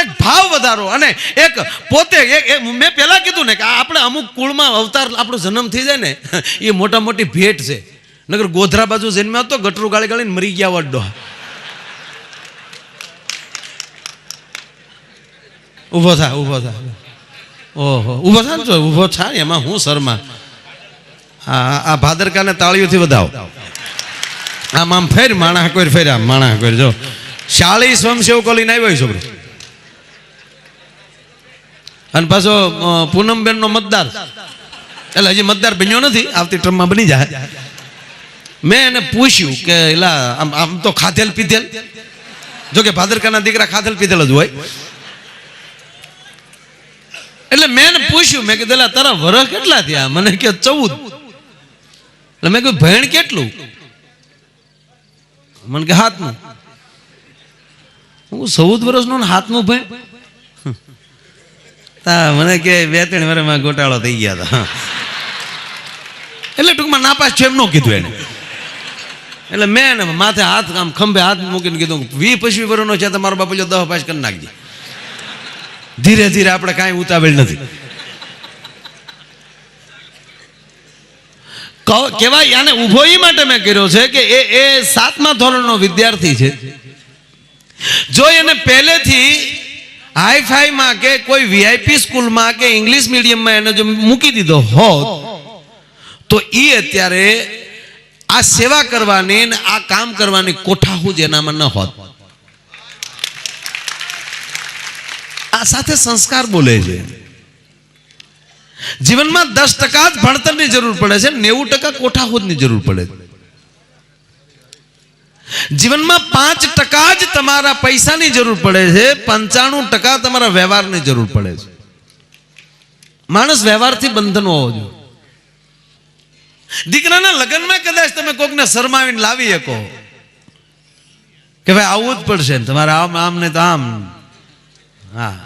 એક ભાવ વધારો અને એક પોતે મેં પહેલા કીધું ને કે આપણે અમુક કુળમાં અવતાર આપણો જન્મ થઈ જાય ને એ મોટા મોટી ભેટ છે. નગર ગોધરા બાજુ જન્મ્યા તો ગટરું ગાળી ગાળીને મરી ગયા વડો. ઊભો થા ઊભો થા. ઓહો ઊભો થા ને, ઊભો થાય એમાં હું શર્મા. આ ભાદરકાને તાળીઓથી વધાવો. આમ આમ ફેર માણા કોઈ ફેર્યા માણા કોઈ જો 40 સ્વયંસેવકો લઈને આવ્યો છોકરો. અને પાછો પૂનમબેન નો મતદાર, એટલે હજી મતદાર બન્યો નથી, આવતી ટ્રમમાં બની જાય. મેં એને પૂછ્યું કે એલા આમ તો ખાધેલ પીધેલ, જો કે ભાદરકાના દીકરા ખાધેલ પીધેલ જ હોય. એટલે મેં એને પૂછ્યું, મેં કીધું તારા વરસ કેટલા થયા? મને કે 14. એટલે મેં કીધું ભેણ કેટલું? મને કે 7મું. હું 14 વર્ષનો 7મું ભેણ? મને કે 2-3 વર્ષમાં ગોટાળો થઈ ગયા હતા. એટલે ટૂંકમાં નાપાસ છે એમ ન કીધું એને. એટલે મેં એને માથે હાથ આમ ખંભે હાથ મૂકીને કીધું 20-25 વર્ષનો છે તમારો બાપુ, જો 10 પાસ કરી નાખજે. ધીરે ધીરે આપણે કાંઈ ઉતાવળ નથી. કેવાય આને ઉભો એ માટે મેં કર્યો છે કે એ 7મા ધોરણનો વિદ્યાર્થી છે. જો એને પહેલેથી હાઈફાઈમાં કે કોઈ વીઆઈપી સ્કૂલમાં કે ઇંગ્લિશ મીડિયમમાં એને જો મૂકી દીધો હોત તો એ અત્યારે આ સેવા કરવાની ને આ કામ કરવાની કોઠાહૂજ એનામાં ન હોત. આ સાથે સંસ્કાર બોલે છે. જીવનમાં 10% જ ભણતરની જરૂર પડે છે, 90% કોઠાહૂજની જરૂર પડે છે. જીવનમાં 5% જ તમારા પૈસાની જરૂર પડે છે, 95% તમારા વ્યવહારની જરૂર પડે છે. માણસ વ્યવહારથી બંધન હોવો જોઈએ. દીકરાના લગ્નમાં કદાચ તમે કોકને શરમાવીને લાવી શકો કે ભાઈ આવવું જ પડશે ને તમારે, આમ આમ ને તો આમ. હા,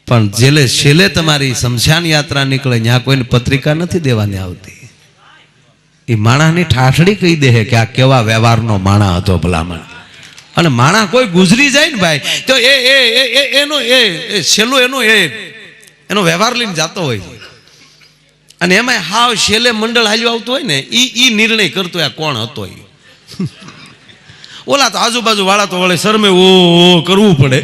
પણ જેલે છેલ્લે તમારી શમશાન યાત્રા નીકળે ત્યાં કોઈને પત્રિકા નથી દેવાની આવતી. એ માણાની ઠાઠડી કહી દે કે આ કેવા વ્યવહારનો માણા હતો ભલામણ. અને માણા કોઈ ગુજરી જાય ને ભાઈ તો એનો છેલ્લો એનો વ્યવહાર લઈને જતો હોય છે. અને એમાં હાવ છેલ્લે મંડળ હાલ્યું આવતું હોય ને એ નિર્ણય કરતો આ કોણ હતો. ઓલા તો આજુબાજુ વાળા તો વળે શરમે ઓ કરવું પડે.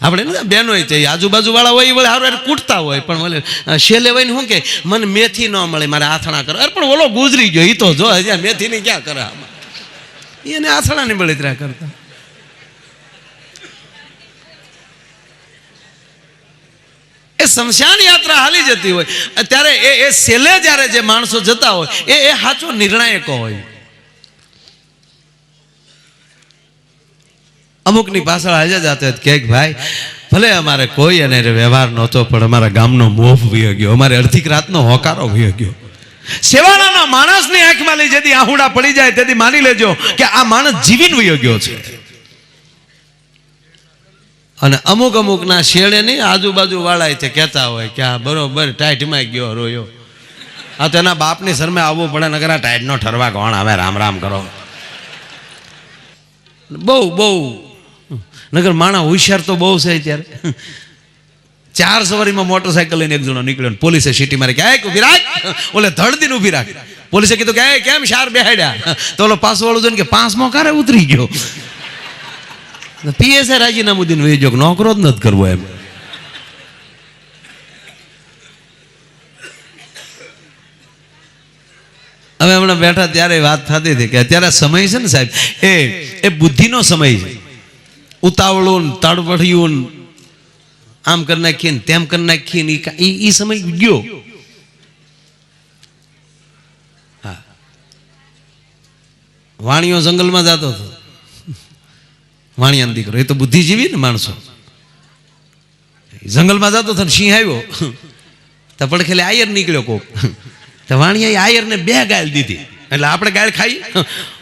આપણે ને બેનો છે આજુબાજુ વાળા હોય વળે હારું કૂટતા હોય, પણ વળે છેલ્લે હોય ને શું કે મને મેથી ન મળે મારે આથણા કરે. અરે પણ ઓલો ગુજરી ગયો, એ તો જો હજી મેથી ની ક્યાં કરે, એને આથણા ની બળતરા કરતા. એ શમશાન યાત્રા હાલી જતી હોય ત્યારે એ છેલ્લે જ્યારે જે માણસો જતા હોય એ સાચો નિર્ણાયકો હોય. અમુકની પાછળ હાજર જતા કે ભાઈ ભલે અમારે કોઈ અને વ્યવહાર નહોતો પણ અમારા ગામનો મોહ વયો ગયો, અમારે અડધી રાતનો હોકારો વયો ગયો. સેવાળાના માણસની આંખમાં લઈ જેથી આહુડા પડી જાય તેથી માની લેજો કે આ માણસ જીવીને વયો ગયો છે. અને અમુકના શેડે નહીં આજુબાજુ વાળા તે કહેતા હોય કે આ બરોબર ટાઈટમાં ગયો રોયો. આ તો એના બાપની શરમે આવવું પડે, નકર આ ટાઈટનો ઠરવા કોણ આવે, રામ રામ કરો. બહુ નગર માણા હોશિયાર તો બહુ છે. ત્યારે 4 સવારીમાં મોટરસાયકલ લઈને એક જણો નીકળ્યો, પોલીસે સીટી મારી કે ઉભી રાખ, ઓલે ધડદીને ઉભી રાખ. પોલીસે કીધું કે કેમ શાર બેહાડ્યા? તો ઓલો પાસ વાળો જોઈને કે 5મો કારે ઉતરી ગયો. પીએસઆઈ રાજીનામું દઈને વહી ગયો, નોકરો જ નથી કરવો એમ. હવે હમણાં બેઠા ત્યારે વાત થતી હતી કે અત્યારે સમય છે ને સાહેબ એ બુદ્ધિનો સમય છે. ઉતાવળું તડબડિયું આમ કરી નાખીને તેમ કરી નાખીને એ સમય ગયો. હા, વાણિયો જંગલમાં જતો હતો, વાણિયાનો દીકરો, એ તો બુદ્ધિજીવી ને માણસો. જંગલમાં જતો હતો ને સિંહ આવ્યો તો પડખેલે આયર નીકળ્યો કોક. તો વાણિયાએ આયરને 2 ગાળ દીધી. એટલે આપણે ગાળ ખાઈ,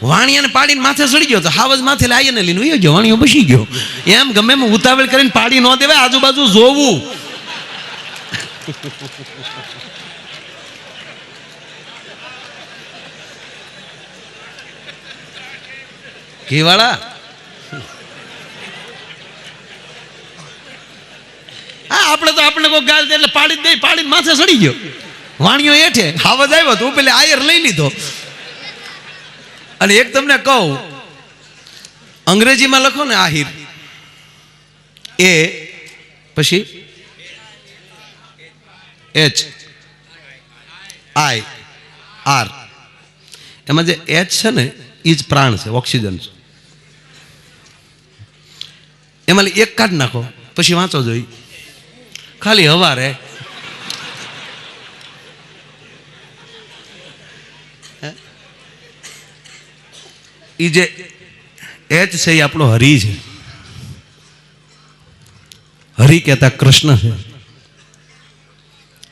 વાણિયાને પાડીને માથે ચડી ગયો તો હાવજ માથે આયરને લઈને વયો ગયો, વાણિયો બસી ગયો. એમ ગમે એમ ઉતાવળ કરીને પાડી ન દેવાય, આજુબાજુ જોવું. ઘીવાળા હા, આપણે કોઈ ગાલ દે એટલે પાડી દે, પાડીને માથે સડી ગયો, વાણીઓ હેઠે હાવજ આવ્યો તો પેલે આયર લઈ લીધો. અને એક તમને કહું, અંગ્રેજીમાં લખો ને આહિર, એ પછી HIR, એમાં જે H છે ને એ જ પ્રાણ છે, ઓક્સિજન છે. એમાં એક કાઢ નાખો પછી વાંચો જોઈ, ખાલી હવા રે. એ જે H છે એ આપણો હરિ છે. હરિ કહેતા કૃષ્ણ છે.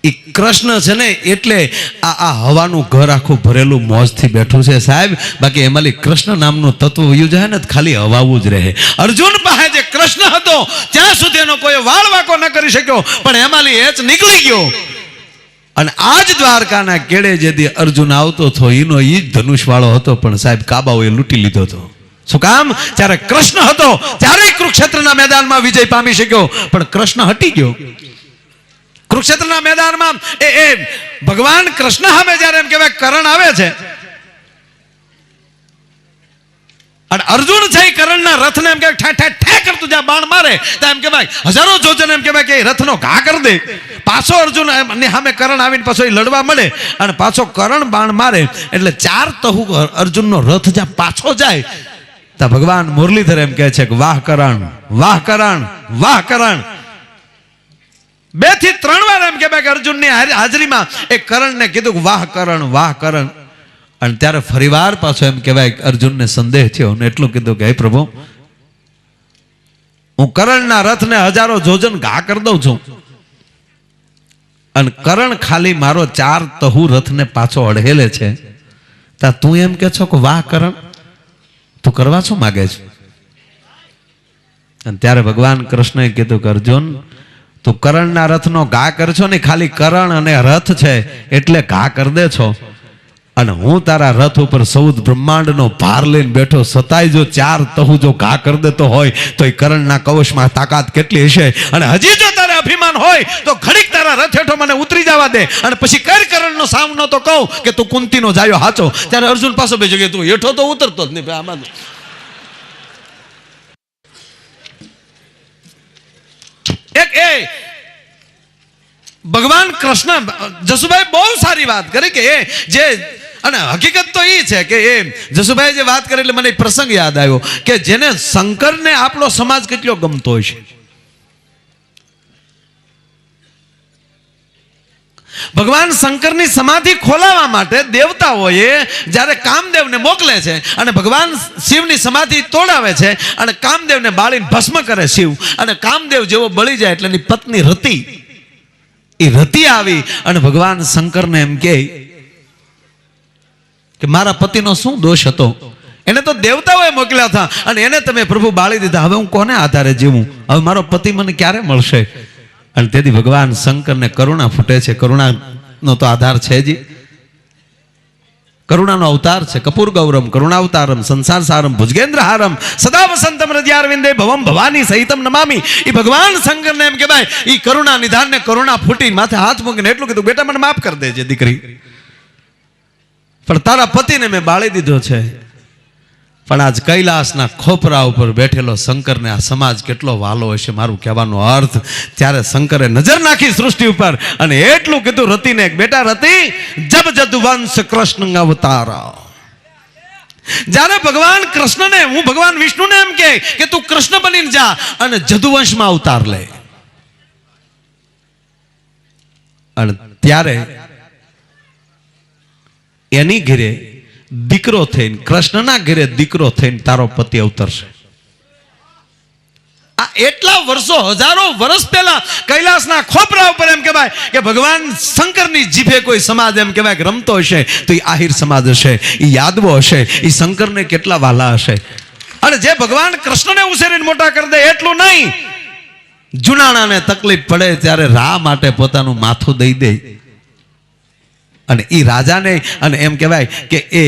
એ કૃષ્ણ છે ને એટલે આ હવાનું ઘર આખું ભરેલું મોજથી બેઠું છે સાહેબ. બાકી એમાં કૃષ્ણ નામનું તત્વ વયું જાય ને ખાલી હવાવું જ રહે. અર્જુન પાસે જે કૃષ્ણ હતો ત્યાં સુધી એનો કોઈ વાળ વાકો ન કરી શક્યો, પણ એમાં H નીકળી ગયો. અને આજ દ્વારકાના કેડે જેથી અર્જુન આવતો હતો એનો એ જ ધનુષ વાળો હતો, પણ સાહેબ કાબાઓએ લૂંટી લીધો હતો. શું કામ? જ્યારે કૃષ્ણ હતો ત્યારે કુરુક્ષેત્રના મેદાનમાં વિજય પામી શક્યો, પણ કૃષ્ણ હટી ગયો. કુરુક્ષેત્રના મેદાનમાં એ ભગવાન કૃષ્ણ સામે જ્યારે એમ કહેવાય કરણ આવે છે, અને અર્જુન છે કરણના રથને એમ કહેવાય ઠે ઠે ઠે કરતું જ્યાં બાણ મારે તો એમ કહેવાય હજારો જોજન એમ કહેવાય કે રથનો ઘા કરી દે. પાછો અર્જુન ની સામે કરણ આવીને પાછો લડવા મળે અને પાછો કરણ બાણ મારે એટલે 4 તહુ અર્જુનનો રથ જ્યાં પાછો જાય ત્યાં ભગવાન મુરલીધર એમ કહે છે કે વાહ કરણ, વાહ કરણ, વાહ કરણ. 2 થી 3 વાર એમ કહેવાય કે અર્જુનની હાજરીમાં એ કરણને કીધું વાહ કરણ, વાહ કરણ. અને ત્યારે ફરીવાર પાછો એમ કહેવાય અર્જુનને સંદેહ થયો ને એટલું કીધું કે હે પ્રભુ, હું કરણના રથને હજારો જોજન ઘા કરી દઉં છું, અને કરણ ખાલી મારો 4 તહુ રથને પાછો અડહેલે છે, તા તું એમ કે છો કે વાહ કરણ, તું કરવા શું માગે છે? અને ત્યારે ભગવાન કૃષ્ણએ કીધું કે અર્જુન, તું કરણના રથનો ઘા કરશો ને, ખાલી કરણ અને રથ છે એટલે ઘા કરી દે છો, અને હું તારા રથ ઉપર 14 બ્રહ્માંડનો ભાર લઈને બેઠો છતાંય જો 4 તહુ જો ઘા કરી દેતો હોય તો એ કરણના કવચમાં તાકાત કેટલી હશે. અને હજી જો તારે અભિમાન હોય તો ઘડીક તારા રથ હેઠો મને ઉતરી જવા દે, અને પછી કર કરણનો સામનો તો કહું કે તું કુંતીનો જાયો હાચો. ત્યારે અર્જુન પાછો બે જગ્યાએ તું હેઠો તો ઉતરતો જ નહીં. આમાં ભગવાન કૃષ્ણ જસુભાઈ બહુ સારી વાત કરી કે જે, અને હકીકત તો એ છે કે જસુભાઈ જે વાત કરી એટલે મને પ્રસંગ યાદ આવ્યો કે જેને શંકરને આપણો સમાજ કેટલો ગમતો હોય છે. ભગવાન શંકરની સમાધિ ખોલાવવા માટે દેવતાઓએ જ્યારે કામદેવને મોકલે છે અને ભગવાન શિવની સમાધિ તોડાવે છે અને કામદેવને બાળીને ભસ્મ કરે શિવ, અને કામદેવ જેવો બળી જાય એટલે એની પત્ની રતિ, એ રતિ આવી અને ભગવાન શંકરને એમ કહે કે મારા પતિનો શું દોષ હતો? એને તો દેવતાઓએ મોકલ્યા હતા અને એને તમે પ્રભુ બાળી દીધા, હવે હું કોને આધારે જીવું? હવે મારો પતિ મને ક્યારે મળશે? અને તેથી ભગવાન શંકરને કરુણા ફૂટે છે. કરુણાનો તો આધાર છે જ, કરુણાનો અવતાર છે. કપૂર ગૌરમ કરુણાવતારમ સંસાર સારમ ભુજગેન્દ્રહારમ સદા વસંતમ હૃદયારવિંદે ભવમ ભવાની સહિતમ નમામી. એ ભગવાન શંકરને એમ કહેવાય એ કરુણા નિધાનને કરુણા ફૂટી માથે હાથ મૂકીને એટલું કીધું, બેટા મને માફ કરી દેજે દીકરી, પણ તારા પતિને મેં બાળી દીધો છે. પણ આજ કૈલાસના ખોપરા ઉપર બેઠેલો શંકરને આ સમાજ કેટલો વાલો હશે, મારું કહેવાનો અર્થ. ત્યારે શંકરે નજર નાખી સૃષ્ટિ ઉપર અને એટલું કીધું રતિને, બેટા રતિ, જબ જદુવંશ કૃષ્ણ અવતારા. જ્યારે ભગવાન કૃષ્ણને, હું ભગવાન વિષ્ણુને એમ કે તું કૃષ્ણ બનીને જા અને જદુવંશમાં અવતાર લે, અને ત્યારે એની ઘરે દીકરો થઈને, કૃષ્ણના ઘરે દીકરો થઈને તારો પતિ અવતરશે. આ એટલા વર્ષો, હજારો વર્ષ પહેલા કૈલાસના ખોપરા ઉપર એમ કહેવાય કે ભગવાન શંકરની જીભે કોઈ સમાજ એમ કહેવાય કે રમતો હશે તો એ આહિર સમાજ હશે, એ યાદવો હશે, એ શંકરને કેટલા વાલા હશે. અને જે ભગવાન કૃષ્ણને ઉછેરીને મોટા કરી દે એટલું નહીં, જુનાણાને તકલીફ પડે ત્યારે રા માટે પોતાનું માથું દઈ દે. અને એ રાજાને અને એમ કહેવાય કે એ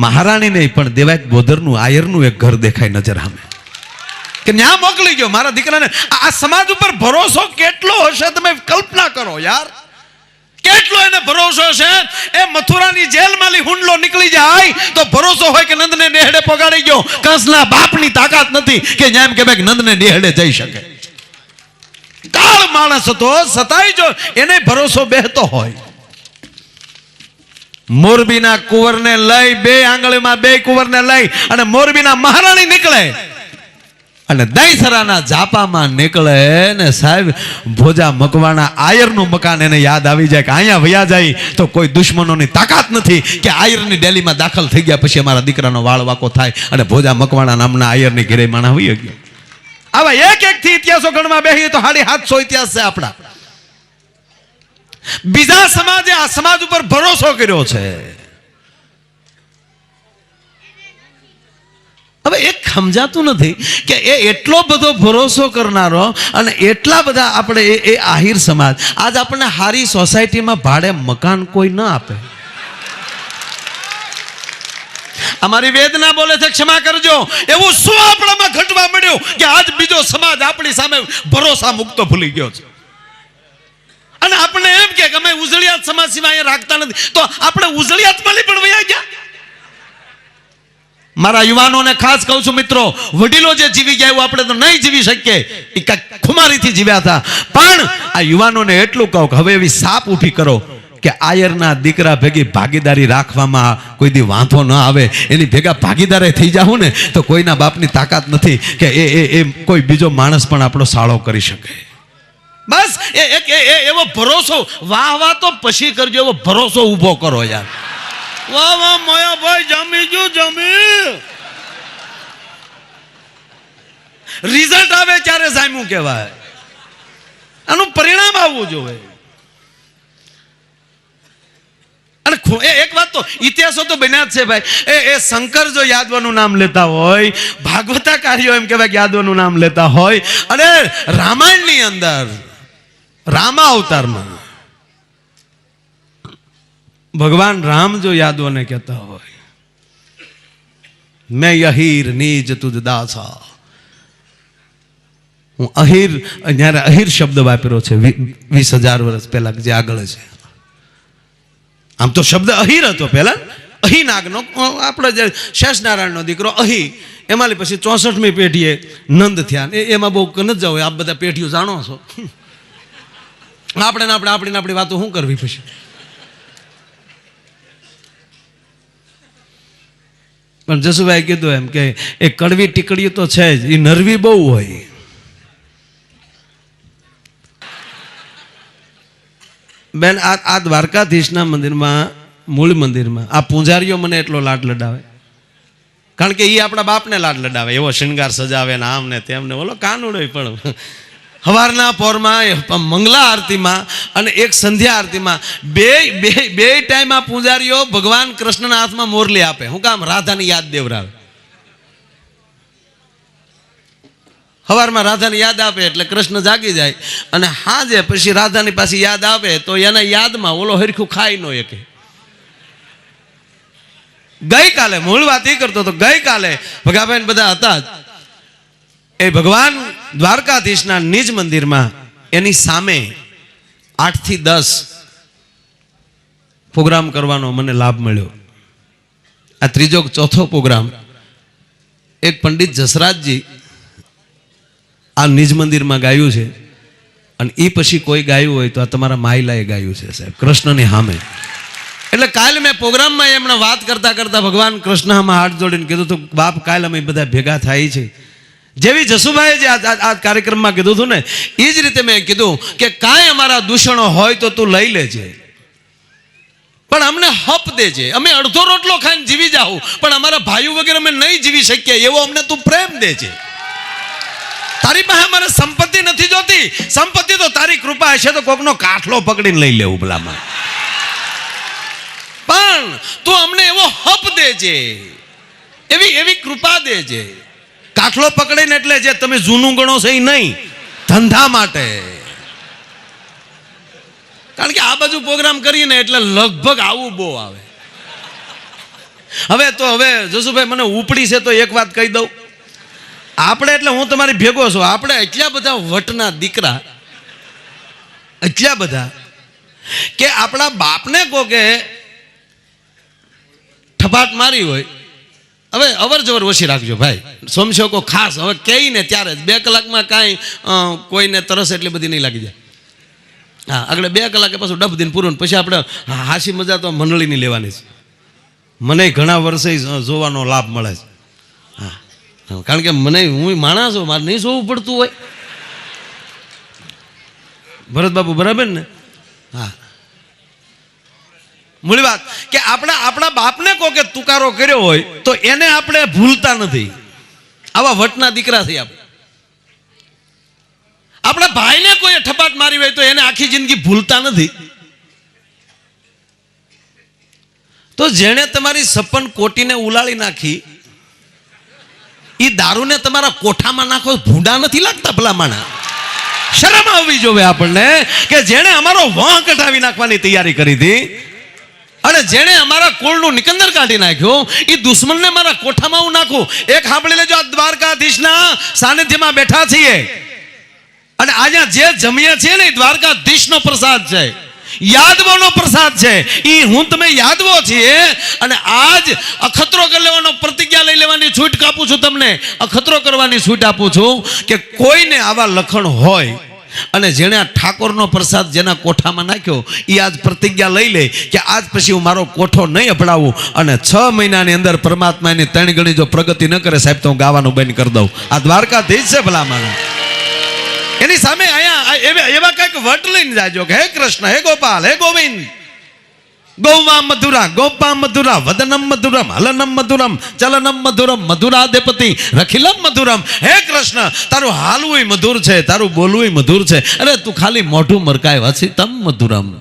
મહારાણી નહીં પણ દેવાય બોધરનું આયરનું એક ઘર દેખાય નજર સામે કે ન્યા મોકલી ગયો મારા દીકરાને. આ સમાજ ઉપર ભરોસો કેટલો હશે તમે કલ્પના કરો યાર, કેટલો એને ભરોસો છે. એ મથુરાની જેલમાંથી હુંડલો નીકળી જાય તો ભરોસો હોય કે નંદને નેહડે પગાડી ગયો. કંસના બાપની તાકાત નથી કે ન્યા એમ કે ભાઈ નંદને નેહડે જઈ શકે. કાળ માણસ હતો છતાંય જો એને ભરોસો બેહતો હોય. મોરબીના કુંવરને લઈ બે આંગળીમાં બે કુંવરને લઈ અને મોરબીના મહારાણી નીકળે અને દહીંસરાના ઝાપામાં નીકળે ને સાહેબ ભોજા મકવાણા આયરનું મકાન એને યાદ આવી જાય કે અહીંયા વયા જાય તો કોઈ દુશ્મનોની તાકાત નથી કે આયરની ડેલીમાં દાખલ થઈ ગયા પછી અમારા દીકરાનો વાળ વાકો થાય અને ભોજા મકવાણા નામના આયરની ઘેરે માણા હોઈ ગયો. આવા એક એક થી ઇતિહાસો ગણવા બેહીએ તો 750 ઇતિહાસ છે આપણા. બીજા સમાજે આ સમાજ ઉપર ભરોસો કર્યો છે. હવે એક સમજાતું નથી કે એ એટલો બધો ભરોસો કરનારો અને એટલા બધા આપણે એ આહિર સમાજ આજ આપણને હારી સોસાયટીમાં ભાડે મકાન કોઈ ન આપે. અમારી વેદના બોલે છે ક્ષમા કરજો. એવું શું આપણામાં ઘટવા મળ્યું કે આજ બીજો સમાજ આપણી સામે ભરોસા મુક્તો ભૂલી ગયો છે અને આપણે એમ કે અમે ઉજળિયાત સમાજ સિવાય અહીંયા રાખતા નથી તો આપણે ઉજળિયાતમાં પણ વયા ગયા. મારા યુવાનોને ખાસ કહું છું મિત્રો, વડીલો જે જીવી ગયા એવું આપણે તો નહીં જીવી શકીએ. એ ખુમારીથી જીવ્યા હતા. પણ આ યુવાનોને એટલું કહું કે હવે એવી સાપ ઉઠી કરો કે આયરના દીકરા ભેગી ભાગીદારી રાખવામાં કોઈ દી વાંધો ન આવે. એની ભેગા ભાગીદારે થઈ જાવ ને તો કોઈના બાપની તાકાત નથી કે એ કોઈ બીજો માણસ પણ આપણો સાળો કરી શકે. બસ એવો ભરોસો વાહ વાહ તો પછી કરજો, એવો ભરોસો ઊભો કરો યાર. વાહ વાહ મોયાભાઈ જમી ગયું જમી. રિઝલ્ટ આવે ત્યારે જામ્યું કહેવાય. આનું પરિણામ આવવું જોઈએ. અને એક વાત તો ઇતિહાસો તો બન્યા જ છે ભાઈ. એ શંકર જો યાદવાનું નામ લેતા હોય, ભાગવતાકારીઓ એમ કહેવાય યાદવાનું નામ લેતા હોય, અને રામાયણની અંદર રામા અવતારમાં ભગવાન રામ જો યાદવોને કહેતા હોય મેં અહીર નીજ તુજ દાસા. હું અહીર, જ્યારે અહીર શબ્દ વાપર્યો છે 20,000 વર્ષ પહેલા જે આગળ છે. આમ તો શબ્દ અહીર હતો પહેલા. અહી નાગનો આપણો જે શેષનારાયણનો દીકરો અહી, એમાં પછી 64મી પેઢીએ નંદ થયા. એમાં બહુ ન જાવ, આપ બધા પેઢીઓ જાણો છો. આપણે આપણી વાતો શું કરવી પછી. પણ જસુભાઈ કીધું એમ કે એ કડવી ટીકડી તો છે જ, એ નરવી બહુ હોય. બેન આ દ્વારકાધીશના મંદિરમાં, મૂળ મંદિરમાં આ પૂંજારીઓ મને એટલો લાડ લડાવે, કારણ કે એ આપણા બાપને લાડ લડાવે. એવો શૃંગાર સજાવે ને આમ ને તેમ ને ઓલો કાનુડો પણ સવારના પોરમાં મંગલા આરતીમાં અને એક સંધ્યા આરતીમાં બે ટાઈમમાં પૂજારીઓ ભગવાન કૃષ્ણના હાથમાં મોરલી આપે. હું કામ? રાધાની યાદ દેવરાવે. સવારમાં રાધાની યાદ આપે એટલે કૃષ્ણ જાગી જાય અને હાજે પછી રાધાની પાસે યાદ આવે તો એના યાદમાં ઓલો હરખું ખાઈ નો એકે. ગઈકાલે મૂળ વાત એ કરતો તો ગઈકાલે ભગાભાઈ બધા હતા જ. એ ભગવાન દ્વારકાધીશના નિજ મંદિરમાં એની સામે 8 થી 10 પ્રોગ્રામ કરવાનો મને લાભ મળ્યો. આ ત્રીજો ચોથો પ્રોગ્રામ એક પંડિત જસરાજજી આ નિજ મંદિરમાં ગાયું છે. અને એ પછી કોઈ ગાયું હોય તો આ તમારા માયલાએ ગાયું છે સાહેબ, કૃષ્ણની સામે. એટલે કાલે મેં પ્રોગ્રામમાં એમણે વાત કરતા કરતા ભગવાન કૃષ્ણમાં હાથ જોડીને કીધું હતું, બાપ કાલે અમે બધા ભેગા થાય છે. જેવી જસુભાઈએ જે આ કાર્યક્રમમાં કીધું હતું ને એ જ રીતે મેં કીધું કે કાંઈ અમારા દૂષણો હોય તો તું લઈ લેજે, પણ અમને હપ દેજે. અમે અડધો રોટલો ખાઈને જીવી જાઉં પણ અમારા ભાઈઓ વગેરે અમે નહીં જીવી શકીએ એવો અમને તું પ્રેમ દેજે. તારી પાસે અમારે સંપત્તિ નથી જોતી, સંપત્તિ તો તારી કૃપા હશે તો કોકનો કાઠલો પકડીને લઈ લેવું ભલામાં, પણ તું અમને એવો હપ દેજે, એવી કૃપા દેજે. કાઠલો પકડીને એટલે જે તમે જૂનું ગણો છો એ નહીં, ધંધા માટે. કારણ કે આ બાજુ પ્રોગ્રામ કરીને એટલે લગભગ આવું બહુ આવે. હવે જસુભાઈ મને ઉપડી છે તો એક વાત કહી દઉં. આપણે એટલે હું તમારી ભેગો છું, આપણે એટલા બધા વટના દીકરા, એટલા બધા કે આપણા બાપને કહો કે ઠપાટ મારી હોય, હવે અવર જવર ઓછી રાખજો ભાઈ, સમજો કો ખાસ. હવે કહીને ત્યારે જ 2 કલાકમાં કાંઈ કોઈને તરસ એટલી બધી નહીં લાગી જાય. હા, આગળ 2 કલાકે પાછું ડબ દિન પૂરું, પછી આપણે હાસી મજા તો મંડળીની લેવાની છે. મને ઘણા વર્ષે જોવાનો લાભ મળે છે. હા, કારણ કે હું માણસ છું, મારે નહીં જોવું પડતું હોય. ભરત બાપુ બરાબર ને? હા, મૂળ વાત કે આપણા બાપને કહો કે તુકારો કર્યો હોય તો એને આપણે ભૂલતા નથી. આવા વટના દીકરા થઈ આપણે. આપણા ભાઈને કોઈ ઠપાટ મારી હોય તો એને આખી જિંદગી ભૂલતા નથી. તો જેણે તમારી સપન કોટીને ઉલાળી નાખી, એ દારૂને તમારા કોઠામાં નાખો, ભૂંડા નથી લાગતા ભલા માણા? શરમ આવવી જોવે આપણને કે જેણે અમારો વાં કઢાવી નાખવાની તૈયારી કરી હતી અને જેણે અમારા કુળનું નિકંદર કાઢી નાખ્યું, એ દુશ્મનને મારા કોઠામાં હું નાખું. એક સાંભળી લેજો, આ દ્વારકાધીશના સાનિધ્યમાં બેઠા છીએ અને આજે જે જમીએ છીએ ને એ દ્વારકાધીશનો પ્રસાદ છે, યાદવોનો પ્રસાદ છે. એ હું તમે યાદવો છીએ અને આજ અખતરો કરી લેવાનો, પ્રતિજ્ઞા લઈ લેવાની છૂટ આપું છું તમને, અખતરો કરવાની છૂટ આપું છું કે કોઈને આવા લખણ હોય અને જેણે આ ઠાકોરનો પ્રસાદ જેના કોઠામાં નાખ્યો, એ આજ પ્રતિજ્ઞા લઈ લે કે આજ પછી હું મારો કોઠો નહીં અપડાવું અને 6 મહિનાની અંદર પરમાત્માની 3 ગણી જો પ્રગતિ ન કરે સાહેબ તો હું ગાવાનું બંધ કરી દઉં. આ દ્વારકાધીશ છે ભલા માણસ. એની સામે અહીંયા એવા કઈક વટ લઈને જાજો કે હે કૃષ્ણ, હે ગોપાલ, હે ગોવિંદ, ગૌવા મધુરા, ગોપા મધુરા, વદનમ મધુરમ, હલનમ મધુરમ, ચલનમ મધુરમ, મધુરાધિપતિ રખિલમ મધુરમ. હે કૃષ્ણ, તારું હાલવું મધુર છે, તારું બોલવું મધુર છે. અરે તું ખાલી મોઢું મરકાય હસી તમ મધુરમ,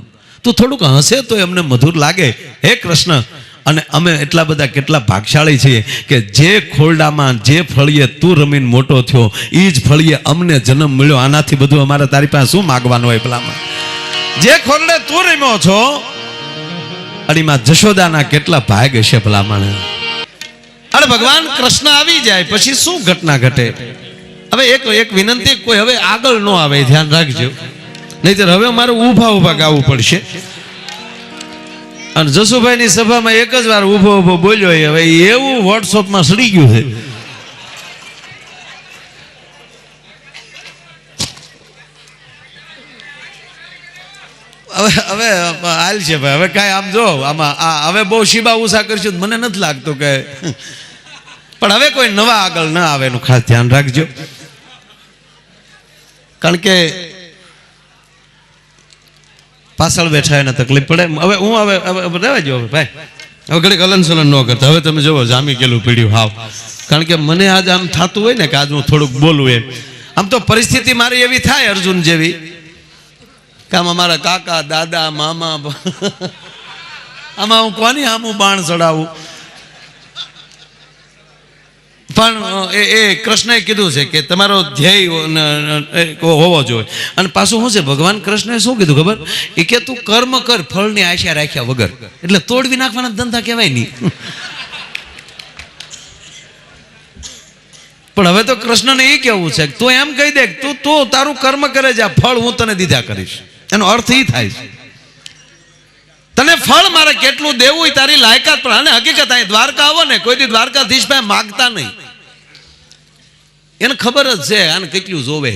તું થોડુંક હસે તો એમને મધુર લાગે. હે કૃષ્ણ, અને અમે એટલા બધા કેટલા ભાગશાળી છીએ કે જે ખોરડામાં જે ફળીએ તું રમીને મોટો થયો, એ જ ફળીએ અમને જન્મ મળ્યો. આનાથી બધું અમારે તારી પાસે શું માગવાનું હોય ભલામાં? જે ખોરડે તું રમ્યો છો, અડીમાં જશોદાના કેટલા ભાગ હશે ભલામણ. અરે ભગવાન કૃષ્ણ આવી જાય પછી શું ઘટના ઘટે? હવે એક વિનંતી, કોઈ હવે આગળ ન આવે, ધ્યાન રાખજો, નહીતર હવે મારે ઊભા ગાવું પડશે. અને જસુભાઈની સભામાં એક જ વાર ઊભો બોલ્યો, હવે એવું વોટ્સઅપમાં સડી ગયું છે. હવે હાલ છે ભાઈ, હવે કાંઈ આમ જો આમાં હવે બહુ શીબા ઉષા કરશું મને નથી લાગતું કે, પણ હવે કોઈ નવા આગળ ના આવે એનું ખાસ ધ્યાન રાખજો. કારણ કે પાછળ બેઠા એને તકલીફ પડે. હવે હું રહેવા જો ભાઈ, હવે ઘડીક હલનસલન ન કરતા. હવે તમે જોવો જામી ગયેલું પીડ્યું હાવ. કારણ કે મને આજ આમ થતું હોય ને કે આજ હું થોડુંક બોલું એમ. આમ તો પરિસ્થિતિ મારી એવી થાય અર્જુન જેવી કે આમાં મારા કાકા, દાદા, મામા, આમાં હું કોની આમું બાણ ચડાવું? પણ એ કૃષ્ણએ કીધું છે કે તમારો ધ્યેય હોવો જોઈએ. અને પાછું શું છે, ભગવાન કૃષ્ણએ શું કીધું ખબર? એ કે તું કર્મ કર, ફળની આશા રાખ્યા વગર. એટલે તોડવી નાખવાના ધંધા કહેવાય નહીં. પણ હવે તો કૃષ્ણને એ કેવું છે, તું એમ કહી દે તું તારું કર્મ કરે છે, ફળ હું તને દીધા કરીશ. એનો અર્થ એ થાય છે તને ફળ મારે કેટલું દેવું એ તારી લાયકાત. પણ અને હકીકત અહીં દ્વારકા આવો ને, કોઈ દી દ્વારકાધીશ પાસે માગતા નહીં. એને ખબર જ છે આને કેટલું જોવે.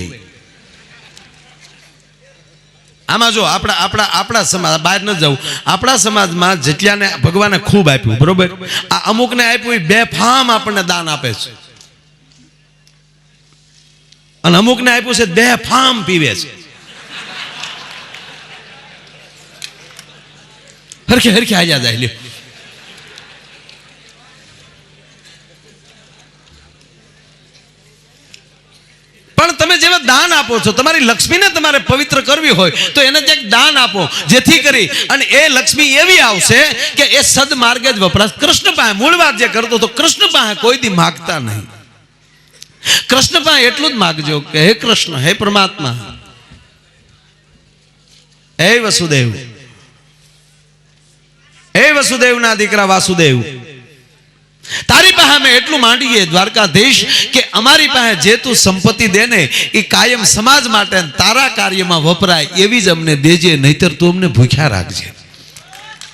આમાં જો આપણા સમાજ, બહાર ન જવું, આપણા સમાજમાં જેટલાને ભગવાને ખૂબ આપ્યું, બરોબર, આ અમુકને આપ્યું એ બેફામ આપણને દાન આપે છે, અને અમુકને આપ્યું છે બેફામ પીવે છે. હરખે આજા જાય લ્યો. પણ તમે જેવા દાન આપો છો, તમારી લક્ષ્મીને તમારે પવિત્ર કરવી હોય તો એને એક દાન આપો, જેથી કરી અને એ લક્ષ્મી એવી આવશે કે એ સદમાર્ગે જ વપરાશ. કૃષ્ણ પાસે મૂળ વાત જે કરતો તો કૃષ્ણ પાસે કોઈ દી માગતા નહીં. કૃષ્ણ પાસે એટલું જ માગજો કે હે કૃષ્ણ, હે પરમાત્મા, હે વસુદેવ, હે વસુદેવના દીકરા વાસુદેવ, તારી પાસે અમે એટલું માંડીએ દ્વારકાધીશ કે અમારી પાસે જે તું સંપત્તિ દે ને એ કાયમ સમાજ માટે તારા કાર્યમાં વપરાય એવી જ અમને દેજે, નહીતર તું અમને ભૂખ્યા રાખજે.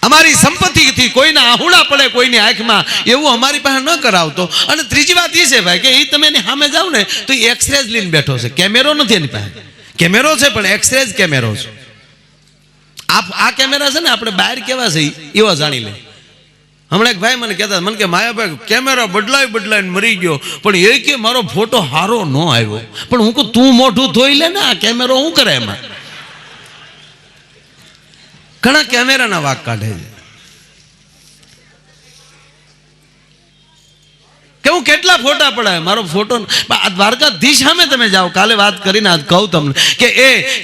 અમારી સંપત્તિથી કોઈના આહુડા પડે કોઈની આંખમાં એવું અમારી પાસે ન કરાવતો. અને ત્રીજી વાત એ છે ભાઈ કે એ તમે એની સામે જાવ ને તો એક્સરે જ લઈને બેઠો છે, કેમેરો નથી એની પાસે. કેમેરો છે પણ એક્સરે જ કેમેરો છે. આ કેમેરા છે ને આપણે બહાર કેવા છે એવા જાણી લે. હમણાં એક ભાઈ મને કહેતા, મને કે માયાભાઈ કેમેરા બદલાઈને મરી ગયો પણ એ કે મારો ફોટો હારો ન આવ્યો. પણ હું કહું તું મોઢું ધોઈ લે ને, આ કેમેરો શું કરે એમાં? ઘણા કેમેરાના વાક કાઢે છે કે હું કેટલા ફોટા પડાય, મારો ફોટો. આ દ્વારકાધીશ સામે તમે જાઓ, કાલે વાત કરીને આજ કહું તમને કે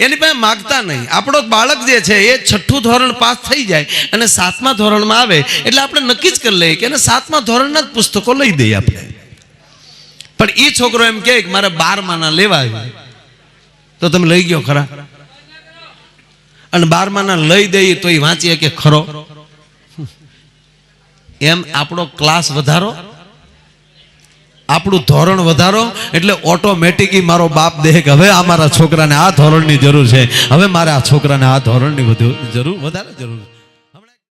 એની પાસે માગતા નહીં. આપણો બાળક જે છે એ 6થું ધોરણ પાસ થઈ જાય અને 7મા ધોરણમાં આવે એટલે આપણે નક્કી જ કરી લઈએ કે એને 7મા ધોરણના જ પુસ્તકો લઈ દઈએ આપણે. પણ એ છોકરો એમ કહે કે મારે 12માના લેવા છે, તો તમે લઈ ગયો ખરા? અને 12માના લઈ દઈએ તો એ વાંચીએ કે ખરો? એમ આપણો ક્લાસ વધારો, આપણું ધોરણ વધારો એટલે ઓટોમેટિક મારો બાપ દે કે હવે અમારા છોકરાને આ ધોરણની જરૂર છે, હવે મારે આ છોકરાને આ ધોરણની વધારે જરૂર.